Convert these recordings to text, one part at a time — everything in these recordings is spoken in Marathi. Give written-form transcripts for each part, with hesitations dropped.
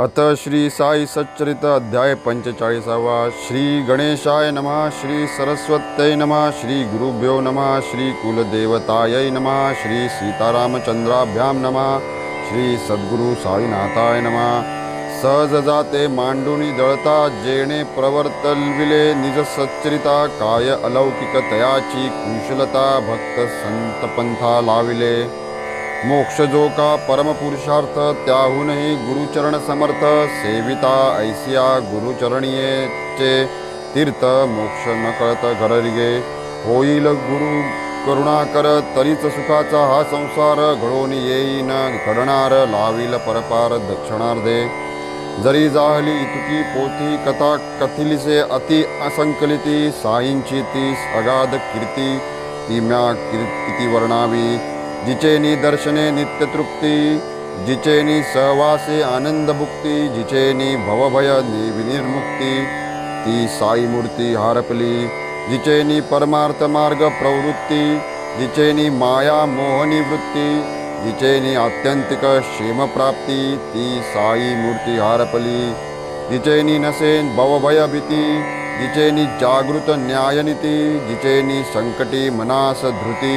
अथ श्री साई सच्चरित अध्याय 45वा। श्री गणेशाय नमः, श्री सरस्वत्यै नमः, श्री गुरुभ्यो नमः, श्री कुलदेवतायै नमः, श्री सीतारामचंद्राभ्यां नमः, श्री सद्गुरु साईनाथाय नमः। सहज जाते मांडुनी दळता, जेणे प्रवर्तविले निज सच्चरिता, काय अलौकिक तयाची कुशलता, भक्त संत पंथा लाविले। मोक्ष जो का परमपुरुषार्थ, त्याहूनही गुरुचरण समर्थ, सेविता ऐसिया गुरुचरणीयेचे तीर्थ, मोक्ष न कळत घरगे, होईल गुरु करुणाकर, तरीच सुखाचा हा संसार, घडोनी येईन घडणार, लावील परपार दक्षिणार्धे। जरी जाहली इतुकी पोथी, कथा कथिलिसे अति असंकलिती, साईंची ती अगाध कीर्ती, ती म्या किती वर्णावी। जिचेनी दर्शने नित्यतृप्ती, जिचेनी सहवासे आनंदभुक्ती, जिचेनी भवभय विनिर्मुक्ती, ती साई मूर्ती हारपली। जिचेनी परमार्थ मार्ग प्रवृत्ती, जिचेनी माया मोहनी वृत्ती, जिचेनी आत्यंतिक क्षेमप्राप्ती, ती साई मूर्ती हारपली। जिचेनी नसेन भवभय भीती, जिचेनी जागृत न्यायनीती, जिचेनी संकटी मनास धृती,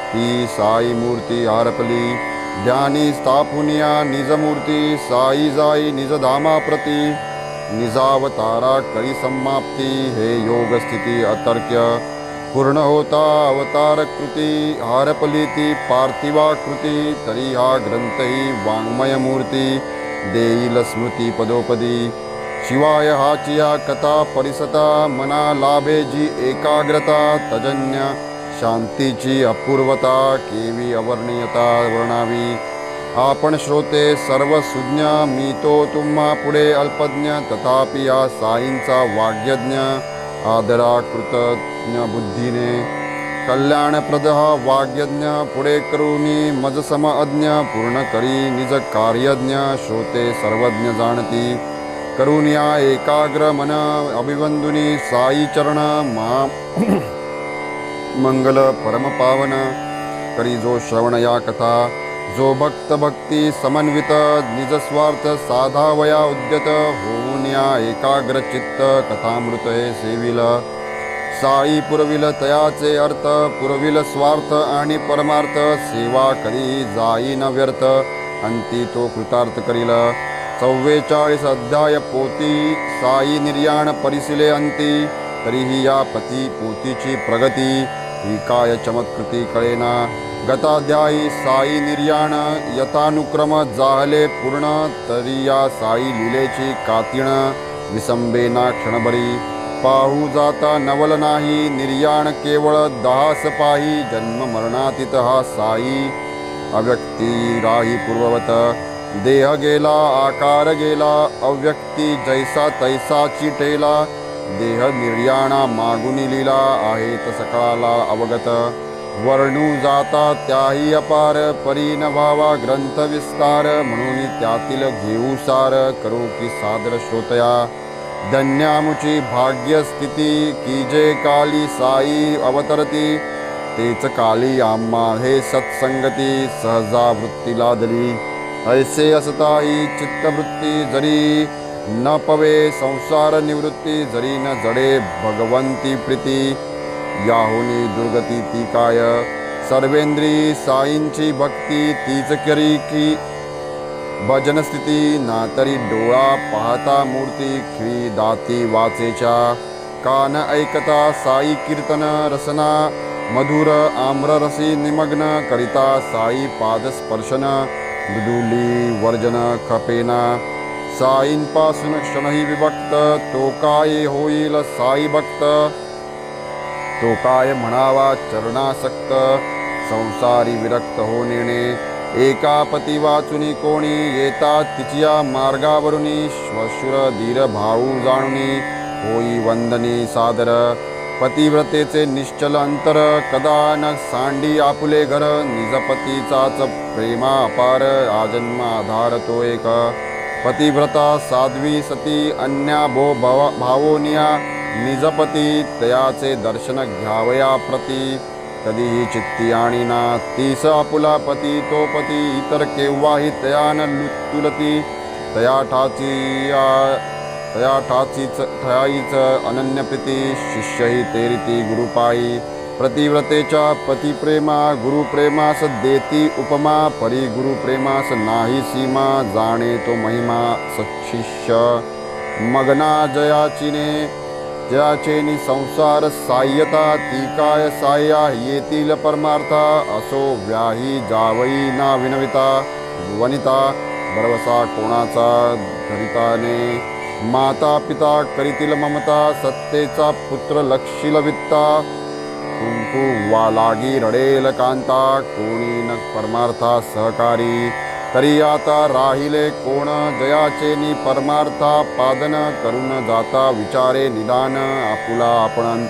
ती साई मूर्ती हारपली। ध्यानी स्थापुनिया निजमूर्ती, साई जाई निजधामा प्रती, निजावतारा करी समाप्ती, हे योग स्थिती अतर्क्य, पूर्ण होता अवतार कृती, हारपली ती पार्थिवाकृती, तरी हा ग्रंथ ही वाङ्मय मूर्ती, देईल स्मृती पदोपदी। शिवाय हाचिया कथा परिसता, मना लाभे जी एकाग्रता, तजन्य शांतीची अपूर्वता, केवी अवर्णीयता वर्णावी। आपण श्रोते सर्व सुज्ञ, मी तो तुम्हा पुढे अल्पज्ञ, तथापि या साईंचा वाग्यज्ञ, आदरा कृतज्ञ बुद्धीने। कल्याणप्रद हा वाग्यज्ञ, पुढे करुनी मज सम अज्ञ, पूर्ण करी निज कार्यज्ञ, श्रोते सर्वज्ञ जाणती। करुनिया एकाग्र मन, अभिवंदुनी साई चरण, मंगल परम पावन, करी जो श्रवण या कथा, जो भक्त भक्ती समन्वित, निज स्वार्थ साधावया उद्यत, होऊन या एकाग्र चित्त, कथामृत हे सेविल। साई पुरविल तयाचे अर्थ, पुरविल स्वार्थ आणि परमार्थ, सेवा करी जाई न व्यर्थ, अंती तो कृतार्थ करील। 44 अध्याय पोती, साई निर्याण परिसिले अंती, तरीही या पती पोतीची प्रगती, ही काय चमत्कृती कळेना। गताध्यायी साई निर्याण, यथानुक्रम जाहले पूर्ण, तरी या साई लीलेची कातीण, विसंबेना क्षणभरी, पाहू जाता नवल नाही, निर्याण केवळ 10 पाही, जन्म मरणातीत हा साई, अव्यक्ती राही पूर्ववत, देह गेला आकार गेला, अव्यक्ती जैसा तैसा चिटेला, देह निर्याणा मागुनी लीला, आहेत सकळाला अवगत, वर्णू जाता त्याही अपार, परी न व्हावा ग्रंथ विस्तार, म्हणून त्यातील घेऊ सार, करू की सादर श्रोतया। धन्यामुची भाग्य स्थिती, की जे काली साई अवतरती, तेच काली आम्हा हे सत्संगती, सहजा वृत्ती लादली। ऐसे असता ही चित्तवृत्ती, जरी न पवे संसार निवृत्ती, जरी न जडे भगवंती प्रीती, याहुनी दुर्गती ती काय, सर्वेंद्री साईंची भक्ती, तीच करी की भजन स्थिती, ना तरी डोळा पाहता मूर्ती, खिळी दाती वाचेच्या, कान ऐकता साई कीर्तन, रसना मधुर आम्ररसी निमग्न, करिता साई पादस्पर्शन, मृदुली वर्जन खपेना, साईंपासून क्षणही विभक्त, तो काय होईल साई भक्त, तो काय म्हणावा चरणासक्त, संसारी विरक्त हो नेणे, एका पती वाचुनी कोणी, येतात तिचिया मार्गावरुनी, श्वशुर धीर भाऊ जाणुनी, होई वंदनी सादर, पतिव्रतेचे निश्चल अंतर, कदा न सांडी आपुले घर, निजपतीचाच प्रेमा अपार, आजन्म आधार तो एक, पतिव्रता साध्वी सती, अन्या भावोनिया, निजपती तयाचे दर्शन घ्यावया प्रती, कधीही चित्ती आणीना, तीस आपुला पती तो पती, इतर केव्हाही तयान तुलती, तया ठाचीच थयाईच अनन्य प्रीती शिष्य ही तेरिती गुरुपायी प्रतिव्रतेच्या पतिप्रेमा गुरुप्रेमास देती उपमा परी गुरुप्रेमास नाही सीमा जाणे तो महिमा सच्छिष्य मगना जयाचेनी संसार साह्यता ती काय साह्या येतील परमार्था असो व्याही जावई ना विनविता वनिता भरवसा कोणाचा धरिताने माता पिता करीतील ममता सत्तेचा पुत्र लक्षील वित्ता कुंकू वा लागी रडेल कांता कोणी न परमार्था सहकारी तरी आता राहिले कोण जयाचेनी परमार्था पादन करून जाता विचारे निदान आपुला आपण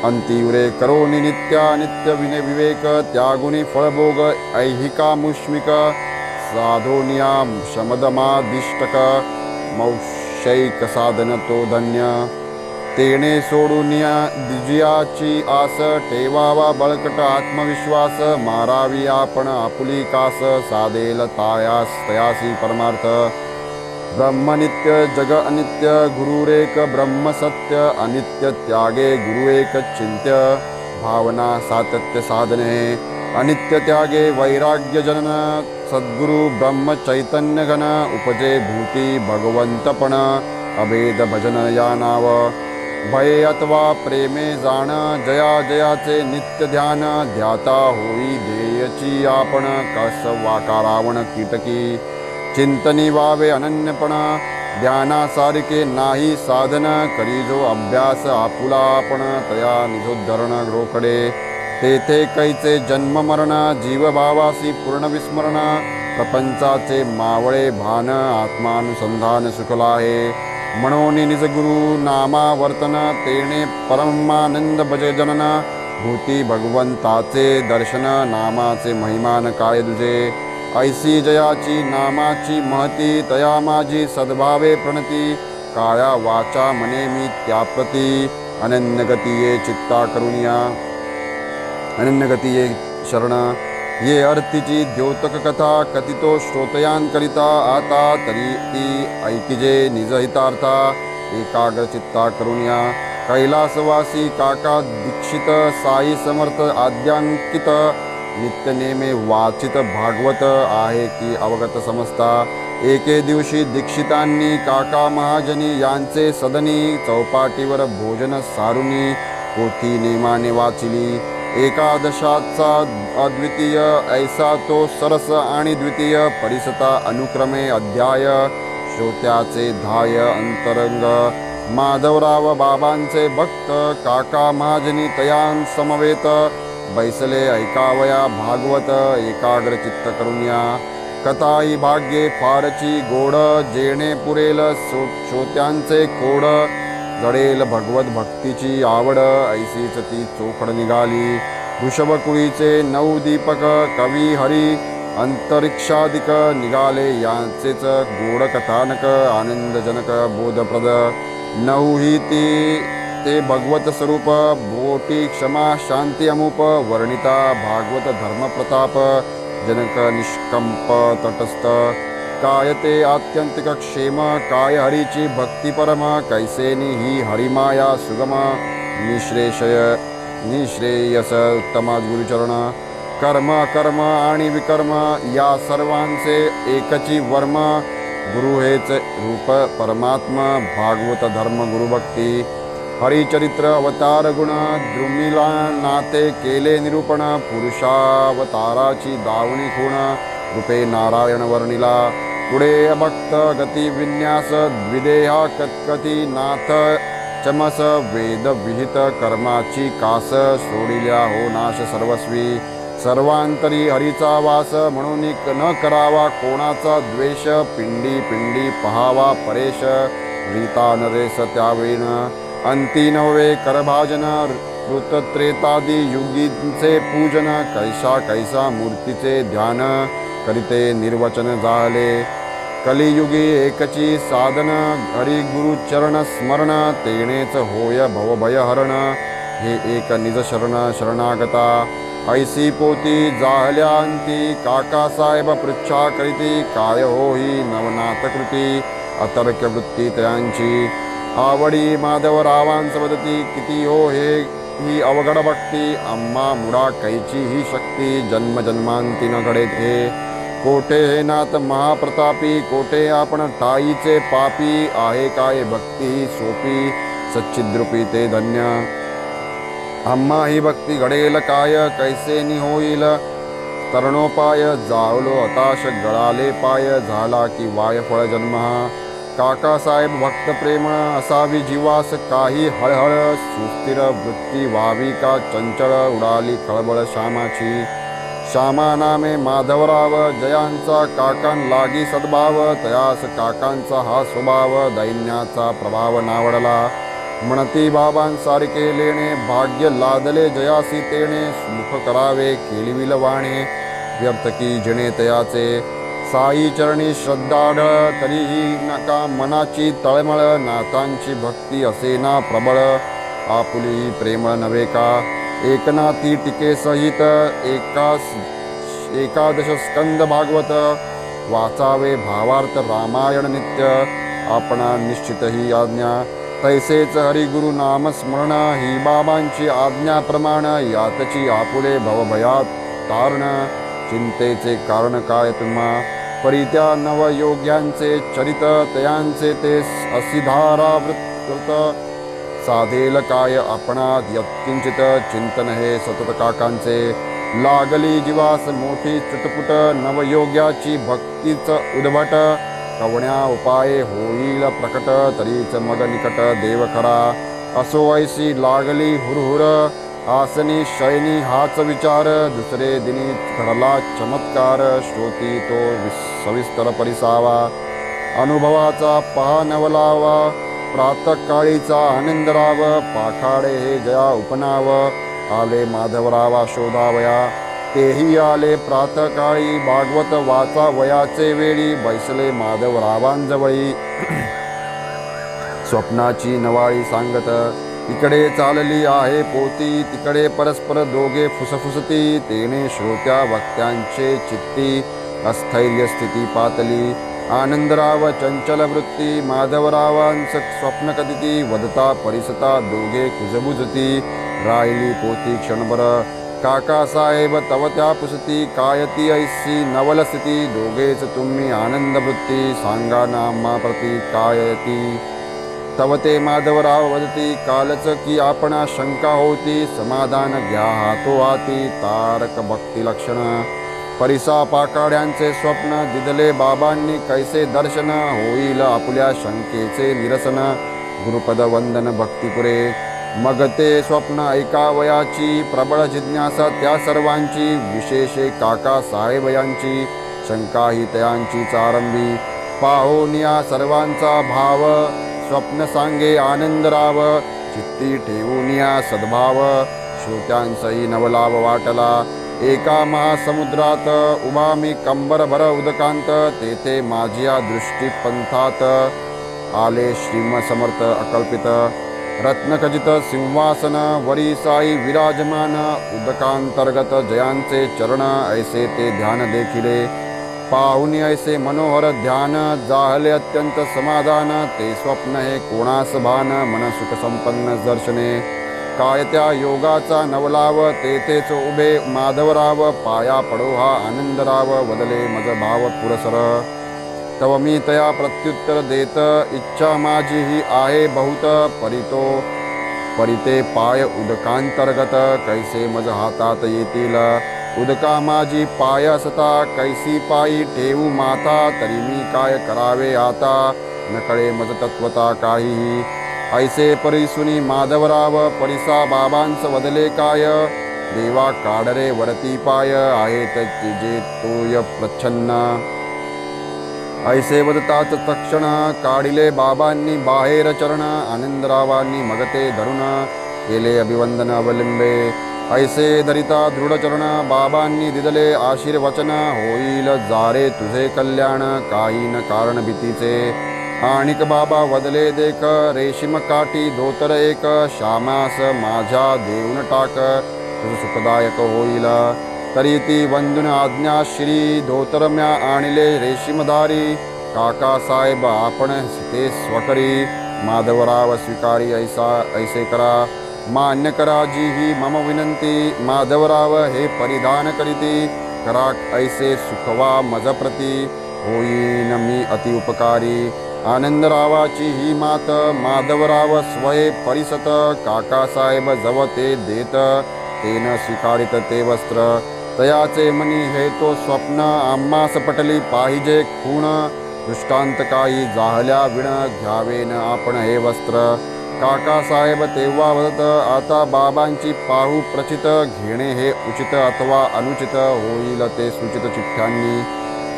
अंतिवरे करोनी नित्य विवेक त्यागुनी फळभोग ऐहिका मुष्मिक साधोनिया शमदमादिष्टक मौषैक साधन तो धन्य तेणे सोडूनिया दिजियाची आस ठेवावा बळकट आत्मविश्वास मारावी आपण आपुली कास साधेल तयासी परमार्थ ब्रह्मनित्य जग अनित्य गुरुरेक ब्रह्म सत्य अनित्य त्यागे गुरु एक चिंत्य भावना सातत्य साधने अनित्य त्यागे वैराग्य जनन सद्गुरु ब्रह्म चैतन्य घन उपजे भूती भगवंतपण अभेद भजन या नाव भये अथवा प्रेमे जाण जया जयाचे नित्य ध्यान ध्याता होई ध्येयची आपण कस वाकारावण कीटकी चिंतनी वावे अनन्यपण ध्यानासारिके नाही साधन करी जो अभ्यास आपुला आपण तया निजोद्धरण रोकडे तेथे कैचे जन्म मरण जीवभावासी पूर्ण विस्मरण प्रपंचाचे मावळे भान आत्मानुसंधान सुखला आहे म्हणून निज गुरु नामावर्तन तेणे परमानंद भज जनन भूती भगवंताचे दर्शन नामाचे महिमान काय दुजे ऐसी जयाची नामाची महती तया माझी सद्भावे प्रणती काया वाचा मने मी त्याप्रती अनन्यगतीये चित्ता करुनिया अनन्यगतीये शरण ये अर्थिची द्योतक कथा कथितो श्रोतयांकरिता आता तरी ती ऐकिजे निजहितार्था एकाग्र चित्ता करुनिया कैलासवासी काका दीक्षित साई समर्थ आद्यांकित नित्यनेमे वाचित भागवत आहे की अवगत समजता एके दिवशी दीक्षितांनी काका महाजनी यांचे सदनी चौपाटीवर भोजन सारुनी पोथी नेमाने वाचिली एकादशाचा अद्वितीय ऐसा तो सरस आणि द्वितीय परिसता अनुक्रमे अध्याय श्रोत्याचे धाय अंतरंग माधवराव बाबांचे भक्त काका महाजनी तयान समवेत बैसले ऐकावया भागवत एकाग्र चित्त करुनिया कथा ही भाग्ये फारची गोड जेणे पुरेल श्रोत्यांचे कोड जडेल भगवत भक्तीची आवड ऐसीच ती चोखड निघाली वृषभकुळीचे 9 दीपक कवी हरी अंतरिक्षाधिक निघाले यांचेच गोड कथानक आनंदजनक बोधप्रद नऊही ते भगवत स्वरूप बोटी क्षमा शांती अमुप वर्णिता भागवत धर्मप्रताप जनक निष्कंप तटस्थ काय ते आत्यंतिक क्षेम काय हरीची भक्ती परम कैसेनी ही हरिमाया सुगम निश्रेयस उत्तम गुरुचरण कर्म कर्म आणि विकर्म या सर्वांचे एकची वर्म गुरु हेच रूप परमात्मा भागवत धर्म गुरुभक्ती हरिचरित्र अवतार गुण द्रुमिला नाते केले निरूपण पुरुषावताराची दावणी खूण रूपे नारायण वर्णिला पुढे अभक्त गती विन्यास द्विदेहा कथकती नाथ चमस वेद विहित कर्माची कास सोडिल्या हो नाश सर्वस्वी सर्वांतरी हरीचा वास म्हणून न करावा कोणाचा द्वेष पिंडी पिंडी पहावा परेश रीता नरेश त्यावेळीन अंती नव्हे करभाजन ऋतत्रेतादी युगींचे पूजन कैसा कैसा मूर्तीचे ध्यान करिते निर्वचन झाले कलियुगी एकची साधन हरी गुरु चरण स्मरण तेणेच होय भवभय हरण हे एक निज शरण शरणागता ऐसी पोती जाहल्यांती काकासाहेब पृच्छा करीती काय हो ही नवनाथकृती अतर्क्य वृत्ती तयांची आवडी माधवरावांस वदती किती हो हे ही अवघड भक्ती आम्हा मुडा कैची ही शक्ती जन्म जन्मांती न घडे हे कोठे हे नाथ महाप्रतापी कोठे आपण ठाईचे पापी आहे काय भक्ती ही सोपी सच्चिद्रूपी ते धन्य आम्हा ही भक्ती घडेल काय कैसे नि होईल तरणोपाय जावलो हताश गळाले पाय झाला की वाय फळ जन्म काकासाहेब भक्त प्रेम असावी जीवास काही हळहळ सुस्थिर वृत्ती व्हावी का चंचळ उडाली खळबळ श्यामाची श्यामा नामे माधवराव जयांचा काकां लागी सद्भाव तयास काकांचा हा स्वभाव दैन्याचा प्रभाव नावडला म्हणती बाबांसारखे लेणे भाग्य लादले जयासी तेणे सुख करावे केळविल वाणे व्यर्थ की जिणे तयाचे साई चरणी श्रद्धाढ तरीही नका मनाची तळमळ नाथांची भक्ती असे ना प्रबळ आपुली प्रेमळ नव्हे का एकनाथी टिके सहित एकादश स्कंद भागवत वाचावे भावार्थ रामायण नित्य आपणा निश्चित ही आज्ञा तैसेच हरिगुरु नामस्मरण ही बाबांची आज्ञा प्रमाण यातची आपुले भवभयात तारण चिंतेचे कारण काय तुम्हा परित्या नवयोग्यांचे चरित तयांचे ते असिधारावृत साधेल काय आपणात यत्किंचित चिंतन हे सतत काकांचे लागली जीवास मोठी चुटपुट नवयोग्याची भक्तीच उद्भट कवण्या उपाये होईल प्रकट तरीच मग निकट देव खरा असो ऐशी लागली हुरहुर आसनी शयनी हाच विचार दुसरे दिनी घडला चमत्कार श्रोती तो सविस्तर परिसावा अनुभवाचा पहा नवलावा प्रातःकाळीचा आनंदराव पाखाडे हे जया उपनाव आले माधवरावा शोधावया तेही आले प्रातःकाळी भागवत वाचा वयाचे वेळी बैसले माधवरावांजवळी स्वप्नाची नवाळी सांगत इकडे चालली आहे पोती तिकडे परस्पर दोघे फुसफुसती तेने श्रोत्या वक्त्यांचे चित्ती अस्थैर्य स्थिती पातली आनंदराव चंचल वृत्ती माधवरावांच स्वप्न कदिती वदता परिसता दोघे कुजबुजती राहिली पोती क्षणभर काकासाहेब तव त्या पुसती कायती ऐसी नवल स्थिती दोघेच तुम्ही आनंद वृत्ती सांगा नामा प्रती कायती तव ते माधवराव वदती कालच की आपणा शंका होती समाधान घ्या हातो हाती तारक भक्ती लक्षण परिसा पाकाड्यांचे स्वप्न दिदले बाबांनी कैसे दर्शन होईल आपुल्या शंकेचे निरसन गुरुपद वंदन भक्तिपुरे मग ते स्वप्न ऐकावयाची प्रबळ जिज्ञासा त्या सर्वांची विशेषे काका साहेब यांची शंका ही तयांची चारंभी पाहून या सर्वांचा भाव स्वप्न सांगे आनंदराव चित्ती ठेवून या सद्भाव श्रोत्यांसही नवलाभ वाटला एका महासमुद्रात उभा मी कंबरभर उदकांत तेथे माझ्या दृष्टी पंथात आले श्रीम समर्थ अकल्पित रत्नखचित सिंहासन वरी साई विराजमान उदकांतर्गत जयांचे चरण ऐसे ते ध्यान देखिले पाहुनी ऐसे मनोहर ध्यान जाहले अत्यंत समाधान ते स्वप्न हे कोणास भान मन सुख संपन्न दर्शने काय त्या योगाचा नवलाव तेथेच उभे माधवराव पाया पडो हा आनंदराव वदले मज भाव पुरसर तव मी तया प्रत्युत्तर देत इच्छा माझी ही आहे बहुत परिते पाय उदकांतर्गत कैसे मज हातात येतील उदका माझी पाय असता कैसी पायी ठेवू माता तरी मी काय करावे आता नकळे मज तत्वता काहीही ऐसे परिसुनी माधवराव परिसा बाबांस वदले काय देवा काढरे वरती पाय आहेत जे तोय प्रच्छन्न ऐसे वदताच तक्षण काढिले बाबांनी बाहेर चरण आनंदरावांनी मगते धरुण केले अभिवंदन अवलिंबे ऐसे धरिता दृढचरण बाबांनी दिदले आशीर्वचन होईल जारे तुझे कल्याण काही न कारण भीतीचे आणिक बाबा वदले देख रेशीम काठी धोतर एक श्यामास माझ्या देऊन टाक तुझ सुखदायक होईल. तरी ती वंदून आज्ञा श्री धोतर म्या आणले रेशीमधारी. काकासाहेब आपण ते स्वकरी. माधवराव स्वीकारी ऐसे करा. मान्य करा जी ही मम विनंती. माधवराव हे परिधान करीती. करा ऐसे सुखवा मजप्रती. होईन मी अति उपकारी. आनंदरावाची ही मात. माधवराव स्वये परिसत. काकासाहेब जव ते देत. तेन स्वीकारित ते वस्त्र. तयाचे मनी हे तो स्वप्न. आम्हास पटली पाहिजे खूण. दृष्टांत काही जाहल्या विण. घ्यावेन आपण हे वस्त्र. काकासाहेब तेव्हा वदत. आता बाबांची पाहू प्रचित. घेणे हे उचित अथवा अनुचित. होईल ते सूचित चिठ्ठ्यांनी.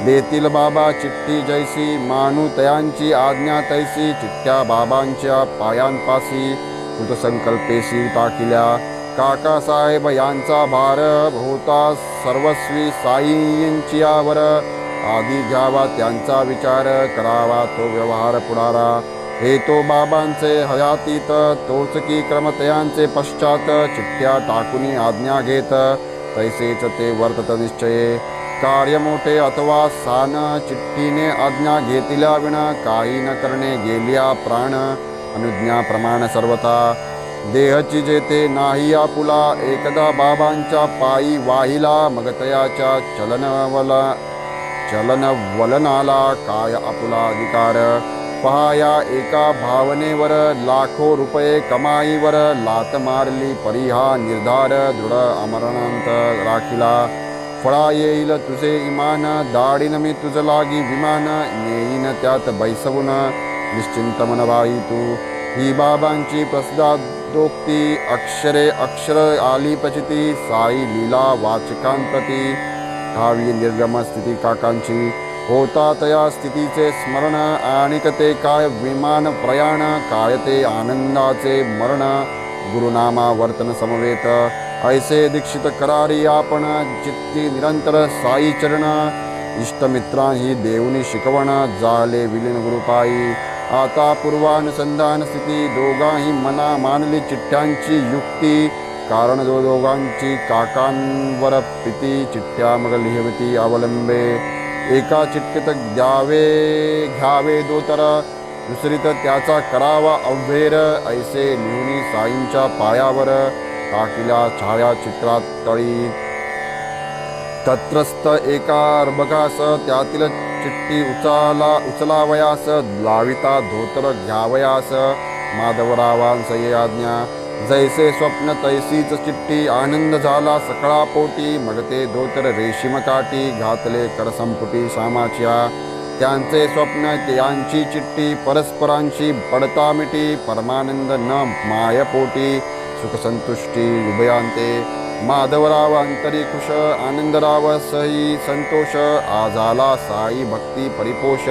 देतील बाबा चिठ्ठी जैसी. मानू तयांची आज्ञा तैसी. चिठ्ठ्या बाबांच्या पायांपासी. कृतसंकल्पेसी टाकिल्या. काकासाहेब यांचा भार होता सर्वस्वी साईंचियावर. आधी घ्यावा त्यांचा विचार. करावा तो व्यवहार पुढारा. हे तो बाबांचे हयातीत. तोच की क्रमतयांचे पश्चात. चिठ्ठ्या टाकुनी आज्ञा घेत. तैसेच ते वर्तत निश्चये. कार्य मोठे अथवा सान. चिठ्ठीने आज्ञा घेतिल्या विण. काही न करणे गेल्या प्राण. अनुज्ञा प्रमाण सर्वथा. देहची जेथे नाही आपुला. एकदा बाबांच्या पायी वाहिला. मग तयाच्या चलनवलनाला काय आपुला अधिकार. पहाया एका भावनेवर. लाखो रुपये कमाईवर. लात मारली परी हा निर्धार. दृढ अमरणांत राखिला. फळा येईल तुझे इमान. दाढीन मी तुझ लागी विमान. नेईन त्यात बैसवून. निश्चिंत मन बाई तू. ही बाबांची प्रसादोक्ती. अक्षरे अक्षर आली पचिती. साई लीला वाचकांप्रती. ठावी निर्गम स्थिती काकांची. होता तया स्थितीचे स्मरण. आणिक ते काय विमान प्रयाण. काय ते आनंदाचे मरण. गुरुनामा वर्तन समवेत. ऐसे दीक्षित करारी आपण. चित्ती निरंतर साई चरण. इष्टमित्रांही देऊनी शिकवण. झाले विलीन गुरुपायी. आता पूर्वानुसंधान स्थिती. दोघांही मना मानली चिठ्ठ्यांची युक्ती. कारण दोघांची काकांवर प्रीती. चिठ्ठ्या मग लिहवती अवलंबे. एका चिठ्ठीत घ्यावे दोतर. दुसरीत त्याचा करावा अव्हेर. ऐसे लिहुनी साईंच्या पायावर. टाकिल्या छायाचित्रात तळी. तत्रस्थ एका अर्भकास. त्यातील चिठ्ठी उचलावयास. लाविता धोतर घ्यावयास. माधवरावांस ये आज्ञा. जैसे स्वप्न तैसीच चिठ्ठी. आनंद झाला सकळा पोटी. मग ते धोतर रेशीम काठी. घातले करसंपुटी सामाच्या. त्यांचे स्वप्न त्यांची चिठ्ठी. परस्परांशी पडता मिटी. परमानंद न मायपोटी. सुखसंतुष्टी उभयांते. माधवराव अंतरी खुश. आनंदराव सही संतोष. आझाला साई भक्ती परिपोष.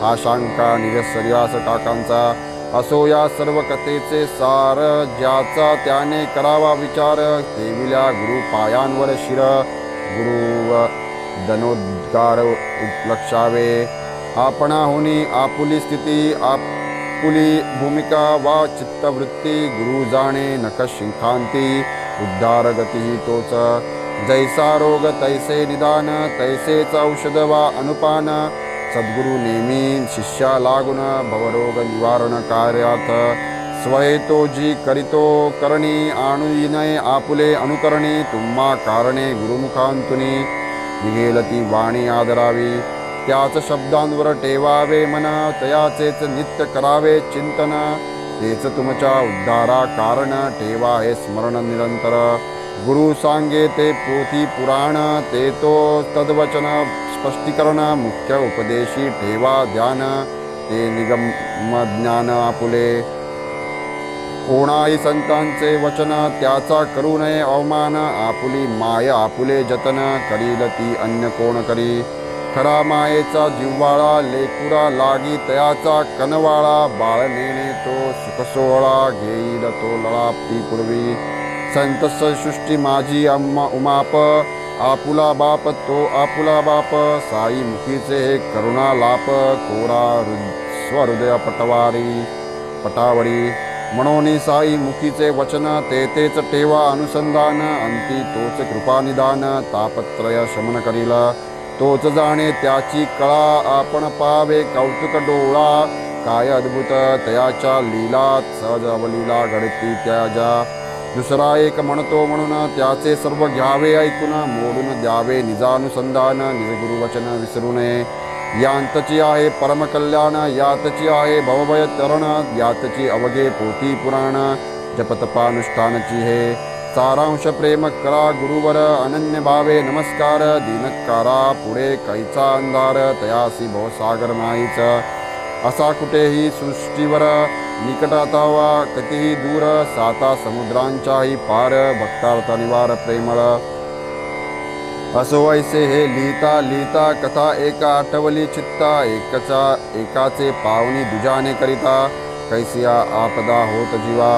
आशांका निरसर्यास काकांचा. असो या सर्व कथेचे सार. ज्याचा त्याने करावा विचार. ठेविल्या गुरु पायांवर शिर. गुरु दनोद्गार लक्षावे. आपणाहुनी आपुली स्थिती. आपुली भूमिका वा चित्तवृत्ती. गुरु जाणे नख शिखांती. उद्धार गती तोच. जैसा रोग तैसे निदान. तैसेच औषध वा अनुपान. सद्गुरु नेमी शिष्या लागून. भवरोग निवारण कार्यात. स्वये तो जी करितो करणी. आणुनय आपुले अनुकरणी. तुम्हा कारणे गुरुमुखांतुनी. निघेल ती वाणी आदरावी. त्याच शब्दांवर ठेवावे मन. तयाचेच नित्य करावे चिंतन. तेच तुमच्या उद्धारा कारण. ठेवा हे स्मरण निरंतर. गुरु सांगे ते पोथी पुराण. ते तो तद्वचन स्पष्टीकरण. मुख्य उपदेशी ठेवा ध्यान. ते निगम ज्ञान आपुले. कोणाही संतांचे वचन. त्याचा करू नये अवमान. आपुली माय आपुले जतन. करील ती अन्य कोण करी. खरा मायेचा जिव्हाळा. लेकुरा लागी तयाचा कनवाळा. बाळ नेणे तो सुख सोहळा. घेईल तो लळापती पूर्वी. संत सृष्टी माझी उमाप. आपुला बाप तो आपुला बाप. साई मुखीचे हे करुणा लाप. कोरा स्वहृदय पटावरी. म्हणून साई मुखीचे वचन तेच ठेवा अनुसंधान अंती तोच कृपानिदान तापत्रय शमन करील तोच जाणे त्याची कळा आपण पावे कौतुक डोळा काय अद्भुत तयाच्या लीलात सहज अवलीला घडती त्याच्या दुसरा एक म्हणतो म्हणून त्याचे सर्व घ्यावे ऐकून मोडून द्यावे निजानुसंधान निज गुरुवचन विसरू नये यांतची आहे परमकल्याण यातची आहे भवभय तरण यातची अवघे पोथी पुराण जपतपानुष्ठानची हे सारांश प्रेम करा गुरुवर अनन्य भावे नमस्कार दिनकारा पुढे कैचा अंधार तयासी भवसागर नाहीच असा कुठेही सृष्टीवर निकटातावा कधीही दूर साता समुद्रांच्याही पार भक्तार्थ निवार प्रेमळ असो ऐसे हे लिहिता लिहिता कथा एका आठवली चित्ता एकाचे पावनी दुजाने करिता कैसिया आपदा होत जीवा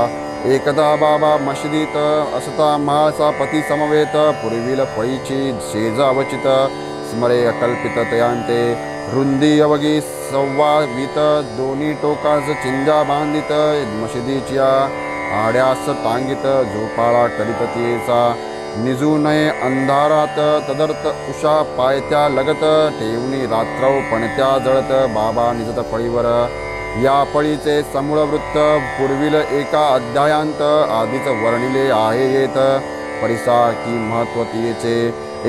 एकदा बाबा मशिदीत असता महासा पती समवेत पूर्वील फळीची शेज अवचित स्मरे अकल्पित तयांते रुंदी अवघी संवावित दोन्ही टोकास चिंजा बांधित मशिदीच्या आड्यास टांगित झोपाळा करीत तिचा निजू नये अंधारात तदर्थ उषा पायत्या लगत ठेवणी रात्रव पणत्या जळत बाबा निजत फळीवर या फळीचे समूळ वृत्त पूर्वील एका अध्यायांत आधीच वर्णिले आहे येत परिसा की महत्व तिचे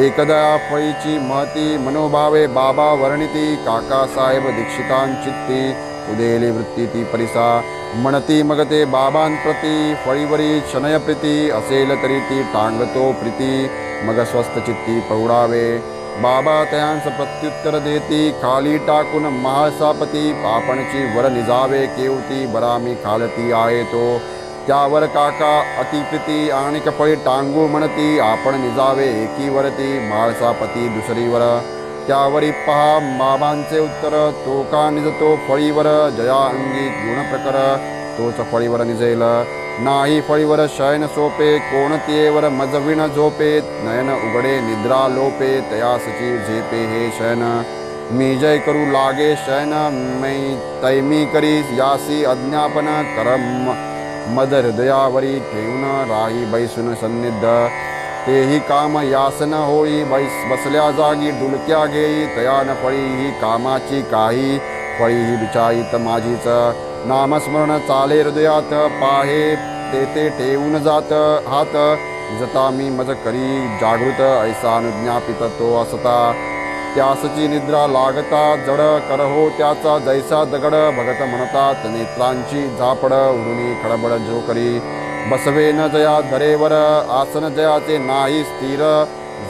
एकदा फळीची महती मनोभावे बाबा वर्णिती काकासाहेब दीक्षितांचित्ती उदेली वृत्ती ती परिसा म्हणती मग ते बाबांप्रती फळीवरी क्षणयप्रीती असेल तरी ती टांगतो प्रीती मग स्वस्थ चित्ती पौडावे बाबा तयांस प्रत्युत्तर देती खाली टाकून महासापती पापणची वर निजावे केवती बरामी खालती आहे तो त्यावर काका अतिप्रीती आणि फळी टांगू म्हणती आपण निजावे एकीवरती म्हाळसापती दुसरीवर त्यावरी पहा बाबांचे उत्तर तो का निजतो फळीवर जया अंगी गुणप्रकर तोच फळीवर निजेल नाही फळीवर शयन सोपे कोणतीवर मजविण झोपे नयन उघडे निद्रा लोपे तयासची झेपे हे शयन मी जय करू लागे शयन मै तैमी करी यासी अज्ञापन करम मद हृदयावरी ठेवून राही बैसून सन्निध तेही काम यासन होई बसल्या जागी डुलक्या घेई तयान फळी ही कामाची काही फळी ही बिचाईत माझीच नामस्मरण चाले हृदयात पाहे ते ठेवून जात हात जता मी मज करी जागृत ऐसा अनुज्ञापित तो असता त्यासची निद्रा लागता जड करहो त्याचा जैसा दगड भगत म्हणतात नेत्रांची झापड उडुनी खडबड जो करी बसवे न जया धरेवर आसन जयाचे नाही स्थिर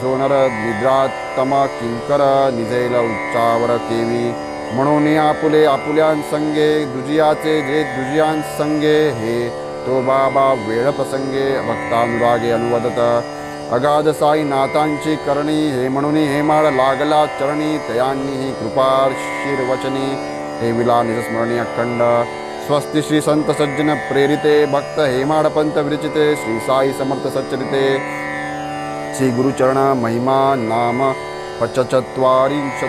जोनर निद्रा तम किंकर निजेल उच्चावर केवी म्हणून आपुले आपुल्यांसंगे दुजियाचे जे दुजियांसंगे हे तो बाबा वेळ प्रसंगे भक्तानुरागे अनुवदत अगाध साई नाथांची करणी हे म्हणून हेमाळ लागला चरणी तयांनी ही कृपा शिरवचनी ठेविला निजस्मरणी अखंड स्वस्ति श्री संत सज्जन प्रेरिते भक्त हेमाडपंत विरचिते श्री साई समर्थ सच्चरिते श्री गुरुचरण महिमा नाम 45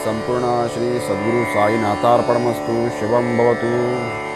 संपूर्ण श्री सद्गुरु साईनाथार्पणमस्तु शिवं भवतु।